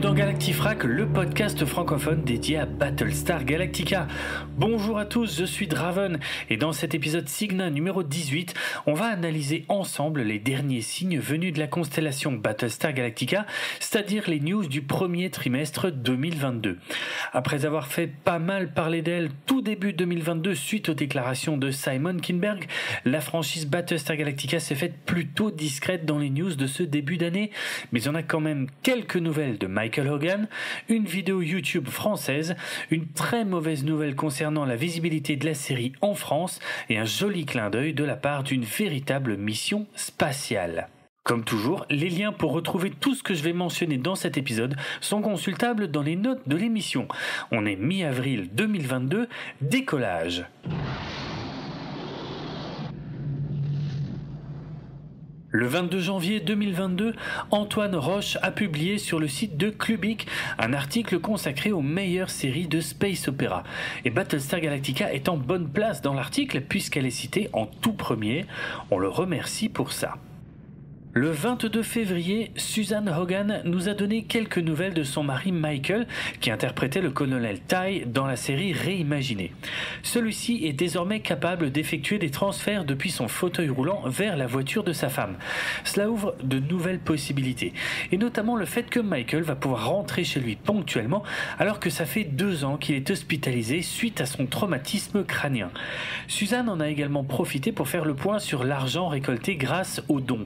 dans Galactifrac, le podcast francophone dédié à Battlestar Galactica. Bonjour à tous, je suis Draven et dans cet épisode Cygna numéro 18, on va analyser ensemble les derniers signes venus de la constellation Battlestar Galactica, c'est-à-dire les news du premier trimestre 2022. Après avoir fait pas mal parler d'elle tout début 2022 suite aux déclarations de Simon Kinberg, la franchise Battlestar Galactica s'est faite plutôt discrète dans les news de ce début d'année, mais on a quand même quelques nouvelles de Michael Hogan, une vidéo YouTube française, une très mauvaise nouvelle concernant la visibilité de la série en France et un joli clin d'œil de la part d'une véritable mission spatiale. Comme toujours, les liens pour retrouver tout ce que je vais mentionner dans cet épisode sont consultables dans les notes de l'émission. On est mi-avril 2022, décollage. Le 22 janvier 2022, Antoine Roche a publié sur le site de Clubic un article consacré aux meilleures séries de space opéra. Et Battlestar Galactica est en bonne place dans l'article puisqu'elle est citée en tout premier. On le remercie pour ça. Le 22 février, Suzanne Hogan nous a donné quelques nouvelles de son mari Michael, qui interprétait le colonel Tai dans la série Réimaginée. Celui-ci est désormais capable d'effectuer des transferts depuis son fauteuil roulant vers la voiture de sa femme. Cela ouvre de nouvelles possibilités, et notamment le fait que Michael va pouvoir rentrer chez lui ponctuellement, alors que ça fait 2 ans qu'il est hospitalisé suite à son traumatisme crânien. Suzanne en a également profité pour faire le point sur l'argent récolté grâce aux dons.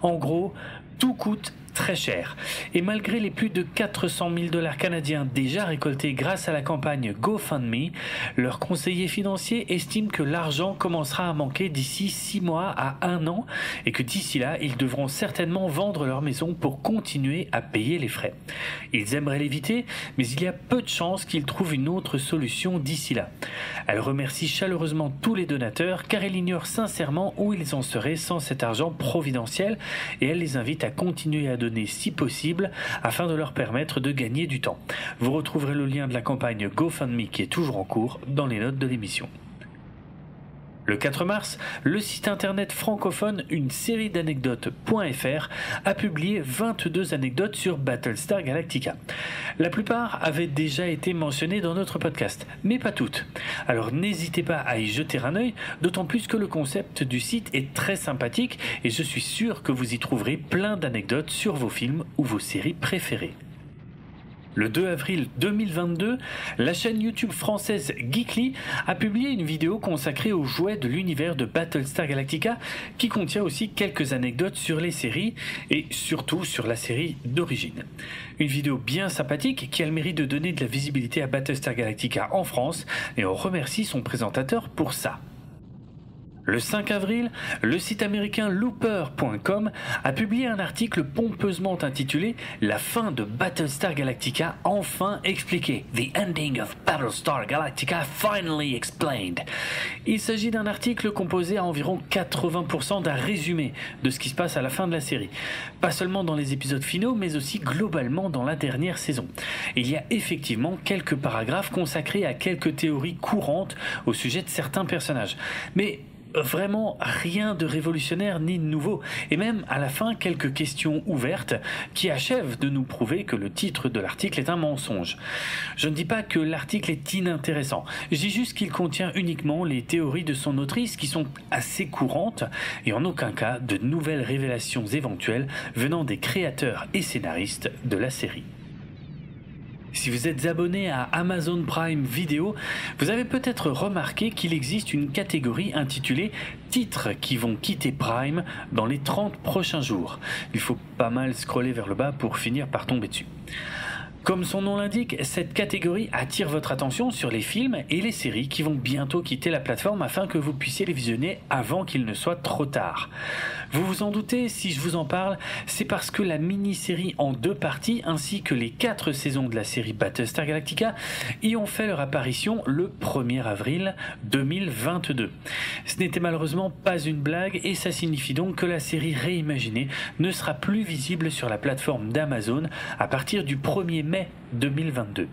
En gros, tout coûte très cher. Et malgré les plus de 400 000 $ canadiens déjà récoltés grâce à la campagne GoFundMe, leur conseiller financier estime que l'argent commencera à manquer d'ici 6 mois à 1 an et que d'ici là, ils devront certainement vendre leur maison pour continuer à payer les frais. Ils aimeraient l'éviter, mais il y a peu de chances qu'ils trouvent une autre solution d'ici là. Elle remercie chaleureusement tous les donateurs car elle ignore sincèrement où ils en seraient sans cet argent providentiel et elle les invite à continuer à donner si possible afin de leur permettre de gagner du temps. Vous retrouverez le lien de la campagne GoFundMe qui est toujours en cours dans les notes de l'émission. Le 4 mars, le site internet francophone une série d'anecdotes.fr a publié 22 anecdotes sur Battlestar Galactica. La plupart avaient déjà été mentionnées dans notre podcast, mais pas toutes. Alors n'hésitez pas à y jeter un œil, d'autant plus que le concept du site est très sympathique et je suis sûr que vous y trouverez plein d'anecdotes sur vos films ou vos séries préférées. Le 2 avril 2022, la chaîne YouTube française Geekly a publié une vidéo consacrée aux jouets de l'univers de Battlestar Galactica qui contient aussi quelques anecdotes sur les séries et surtout sur la série d'origine. Une vidéo bien sympathique qui a le mérite de donner de la visibilité à Battlestar Galactica en France et on remercie son présentateur pour ça. Le 5 avril, le site américain Looper.com a publié un article pompeusement intitulé « La fin de Battlestar Galactica enfin expliquée. The ending of Battlestar Galactica finally explained ». Il s'agit d'un article composé à environ 80% d'un résumé de ce qui se passe à la fin de la série. Pas seulement dans les épisodes finaux, mais aussi globalement dans la dernière saison. Il y a effectivement quelques paragraphes consacrés à quelques théories courantes au sujet de certains personnages. Mais vraiment rien de révolutionnaire ni de nouveau, et même à la fin quelques questions ouvertes qui achèvent de nous prouver que le titre de l'article est un mensonge. Je ne dis pas que l'article est inintéressant, je dis juste qu'il contient uniquement les théories de son autrice qui sont assez courantes et en aucun cas de nouvelles révélations éventuelles venant des créateurs et scénaristes de la série. Si vous êtes abonné à Amazon Prime Video, vous avez peut-être remarqué qu'il existe une catégorie intitulée « Titres qui vont quitter Prime dans les 30 prochains jours ». Il faut pas mal scroller vers le bas pour finir par tomber dessus. Comme son nom l'indique, cette catégorie attire votre attention sur les films et les séries qui vont bientôt quitter la plateforme afin que vous puissiez les visionner avant qu'il ne soit trop tard. Vous vous en doutez, si je vous en parle, c'est parce que la mini-série en 2 parties ainsi que les 4 saisons de la série Battlestar Galactica y ont fait leur apparition le 1er avril 2022. Ce n'était malheureusement pas une blague et ça signifie donc que la série Réimaginée ne sera plus visible sur la plateforme d'Amazon à partir du 1er mai mai 2022.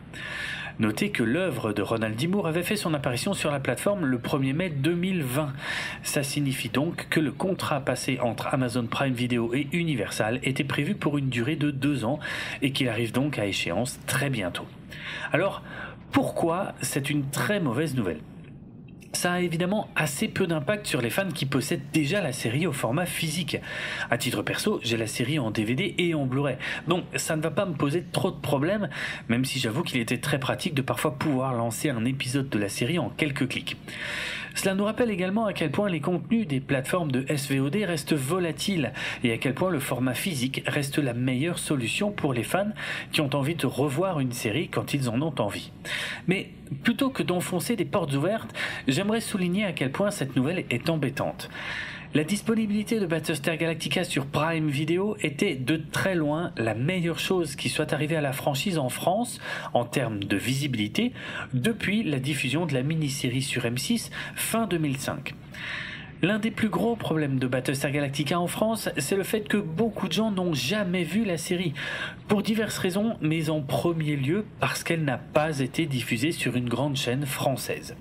Notez que l'œuvre de Ronald D. Moore avait fait son apparition sur la plateforme le 1er mai 2020. Ça signifie donc que le contrat passé entre Amazon Prime Video et Universal était prévu pour une durée de 2 ans et qu'il arrive donc à échéance très bientôt. Alors, pourquoi c'est une très mauvaise nouvelle ? Ça a évidemment assez peu d'impact sur les fans qui possèdent déjà la série au format physique. À titre perso, j'ai la série en DVD et en Blu-ray, donc ça ne va pas me poser trop de problèmes, même si j'avoue qu'il était très pratique de parfois pouvoir lancer un épisode de la série en quelques clics. Cela nous rappelle également à quel point les contenus des plateformes de SVOD restent volatiles et à quel point le format physique reste la meilleure solution pour les fans qui ont envie de revoir une série quand ils en ont envie. Mais plutôt que d'enfoncer des portes ouvertes, j'aimerais souligner à quel point cette nouvelle est embêtante. La disponibilité de Battlestar Galactica sur Prime Video était de très loin la meilleure chose qui soit arrivée à la franchise en France en termes de visibilité depuis la diffusion de la mini-série sur M6 fin 2005. L'un des plus gros problèmes de Battlestar Galactica en France, c'est le fait que beaucoup de gens n'ont jamais vu la série, pour diverses raisons, mais en premier lieu parce qu'elle n'a pas été diffusée sur une grande chaîne française.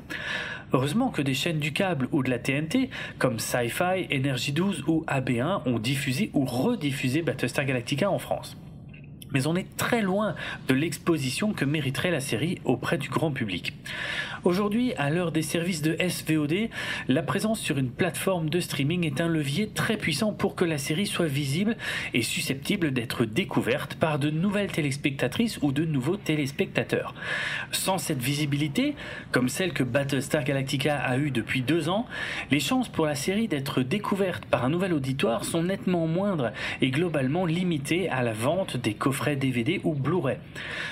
Heureusement que des chaînes du câble ou de la TNT, comme Sci-Fi, Énergie 12 ou AB1, ont diffusé ou rediffusé Battlestar Galactica en France. Mais on est très loin de l'exposition que mériterait la série auprès du grand public. Aujourd'hui, à l'heure des services de SVOD, la présence sur une plateforme de streaming est un levier très puissant pour que la série soit visible et susceptible d'être découverte par de nouvelles téléspectatrices ou de nouveaux téléspectateurs. Sans cette visibilité, comme celle que Battlestar Galactica a eue depuis 2 ans, les chances pour la série d'être découverte par un nouvel auditoire sont nettement moindres et globalement limitées à la vente des coffrets DVD ou Blu-ray.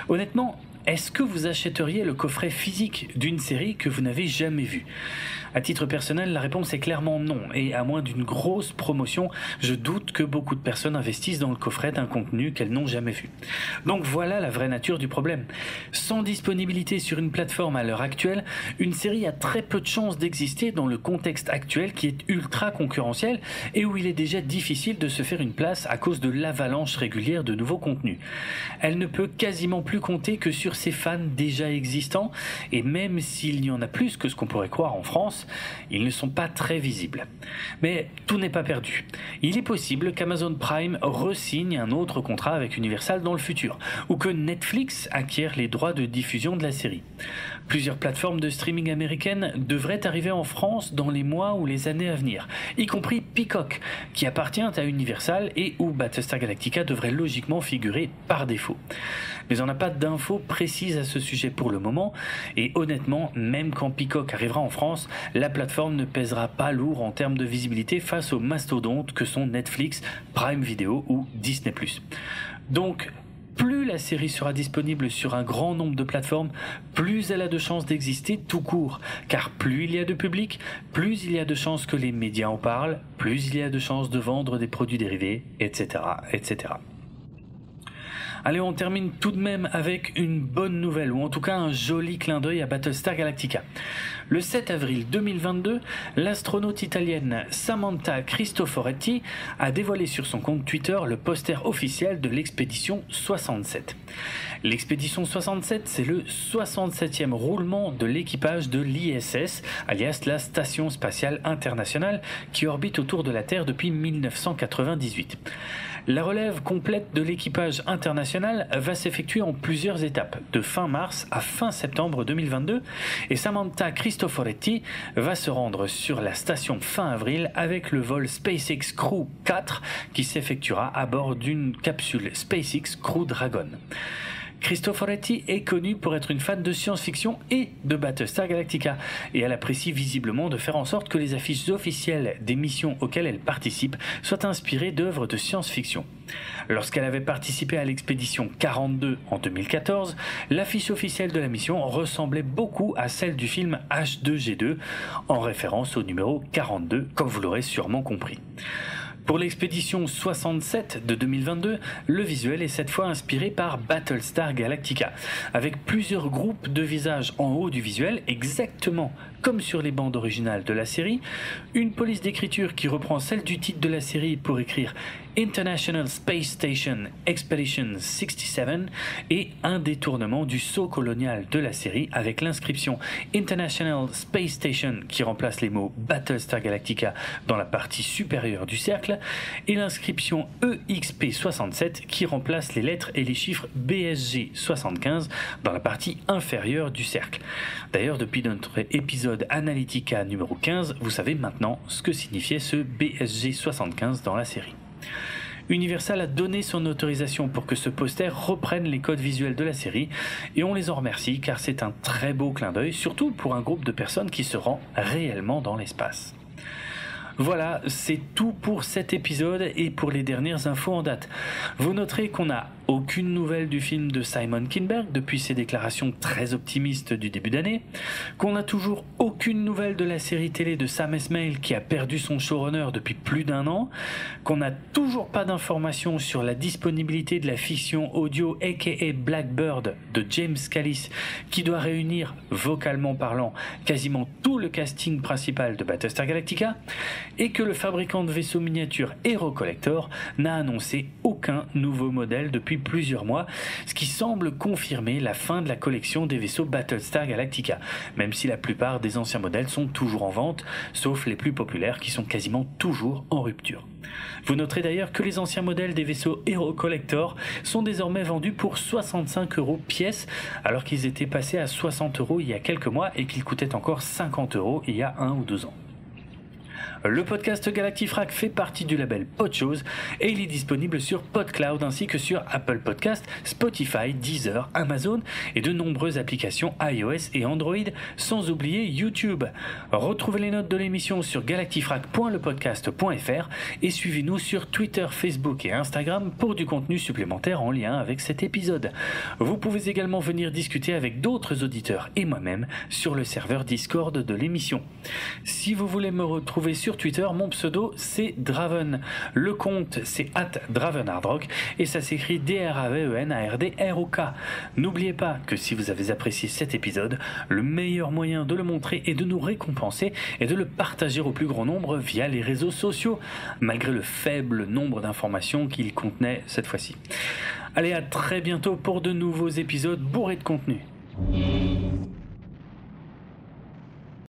Honnêtement, est-ce que vous achèteriez le coffret physique d'une série que vous n'avez jamais vue ? À titre personnel, la réponse est clairement non, et à moins d'une grosse promotion, je doute que beaucoup de personnes investissent dans le coffret d'un contenu qu'elles n'ont jamais vu. Donc voilà la vraie nature du problème. Sans disponibilité sur une plateforme à l'heure actuelle, une série a très peu de chances d'exister dans le contexte actuel qui est ultra concurrentiel et où il est déjà difficile de se faire une place à cause de l'avalanche régulière de nouveaux contenus. Elle ne peut quasiment plus compter que sur ses fans déjà existants, et même s'il y en a plus que ce qu'on pourrait croire en France, ils ne sont pas très visibles. Mais tout n'est pas perdu. Il est possible qu'Amazon Prime re-signe un autre contrat avec Universal dans le futur, ou que Netflix acquiert les droits de diffusion de la série. Plusieurs plateformes de streaming américaines devraient arriver en France dans les mois ou les années à venir, y compris Peacock, qui appartient à Universal et où Battlestar Galactica devrait logiquement figurer par défaut. Mais on n'a pas d'infos précises à ce sujet pour le moment, et honnêtement, même quand Peacock arrivera en France, la plateforme ne pèsera pas lourd en termes de visibilité face aux mastodontes que sont Netflix, Prime Video ou Disney+. Donc, plus la série sera disponible sur un grand nombre de plateformes, plus elle a de chances d'exister tout court. Car plus il y a de public, plus il y a de chances que les médias en parlent, plus il y a de chances de vendre des produits dérivés, etc., etc. Allez, on termine tout de même avec une bonne nouvelle, ou en tout cas un joli clin d'œil à Battlestar Galactica. Le 7 avril 2022, l'astronaute italienne Samantha Cristoforetti a dévoilé sur son compte Twitter le poster officiel de l'expédition 67. L'expédition 67, c'est le 67e roulement de l'équipage de l'ISS, alias la Station Spatiale Internationale, qui orbite autour de la Terre depuis 1998. La relève complète de l'équipage international va s'effectuer en plusieurs étapes, de fin mars à fin septembre 2022, et Samantha Cristoforetti va se rendre sur la station fin avril avec le vol SpaceX Crew 4 qui s'effectuera à bord d'une capsule SpaceX Crew Dragon. Cristoforetti est connue pour être une fan de science-fiction et de Battlestar Galactica, et elle apprécie visiblement de faire en sorte que les affiches officielles des missions auxquelles elle participe soient inspirées d'œuvres de science-fiction. Lorsqu'elle avait participé à l'expédition 42 en 2014, l'affiche officielle de la mission ressemblait beaucoup à celle du film H2G2, en référence au numéro 42, comme vous l'aurez sûrement compris. Pour l'expédition 67 de 2022, le visuel est cette fois inspiré par Battlestar Galactica, avec plusieurs groupes de visages en haut du visuel, exactement comme sur les bandes originales de la série, une police d'écriture qui reprend celle du titre de la série pour écrire International Space Station Expedition 67 et un détournement du sceau colonial de la série avec l'inscription International Space Station qui remplace les mots Battlestar Galactica dans la partie supérieure du cercle et l'inscription EXP67 qui remplace les lettres et les chiffres BSG75 dans la partie inférieure du cercle. D'ailleurs, depuis notre épisode Analytica numéro 15, vous savez maintenant ce que signifiait ce BSG75 dans la série. Universal a donné son autorisation pour que ce poster reprenne les codes visuels de la série et on les en remercie car c'est un très beau clin d'œil, surtout pour un groupe de personnes qui se rend réellement dans l'espace. Voilà, c'est tout pour cet épisode et pour les dernières infos en date. Vous noterez qu'on n'a aucune nouvelle du film de Simon Kinberg depuis ses déclarations très optimistes du début d'année, qu'on n'a toujours aucune nouvelle de la série télé de Sam Esmail qui a perdu son showrunner depuis plus d'1 an, qu'on n'a toujours pas d'informations sur la disponibilité de la fiction audio aka Blackbird de James Callis qui doit réunir, vocalement parlant, quasiment tout le casting principal de Battlestar Galactica, et que le fabricant de vaisseaux miniatures Hero Collector n'a annoncé aucun nouveau modèle depuis plusieurs mois, ce qui semble confirmer la fin de la collection des vaisseaux Battlestar Galactica, même si la plupart des anciens modèles sont toujours en vente, sauf les plus populaires qui sont quasiment toujours en rupture. Vous noterez d'ailleurs que les anciens modèles des vaisseaux Hero Collector sont désormais vendus pour 65 € pièce, alors qu'ils étaient passés à 60 € il y a quelques mois et qu'ils coûtaient encore 50 € il y a 1 ou 2 ans. Le podcast Galactifrac fait partie du label Podchose et il est disponible sur PodCloud ainsi que sur Apple Podcast, Spotify, Deezer, Amazon et de nombreuses applications iOS et Android, sans oublier YouTube. Retrouvez les notes de l'émission sur galactifrac.lepodcast.fr et suivez-nous sur Twitter, Facebook et Instagram pour du contenu supplémentaire en lien avec cet épisode. Vous pouvez également venir discuter avec d'autres auditeurs et moi-même sur le serveur Discord de l'émission. Si vous voulez me retrouver sur Twitter, mon pseudo c'est Draven. Le compte c'est @dravenhardrock et ça s'écrit DRAVENARDROK. N'oubliez pas que si vous avez apprécié cet épisode, le meilleur moyen de le montrer et de nous récompenser est de le partager au plus grand nombre via les réseaux sociaux, malgré le faible nombre d'informations qu'il contenait cette fois-ci. Allez, à très bientôt pour de nouveaux épisodes bourrés de contenu.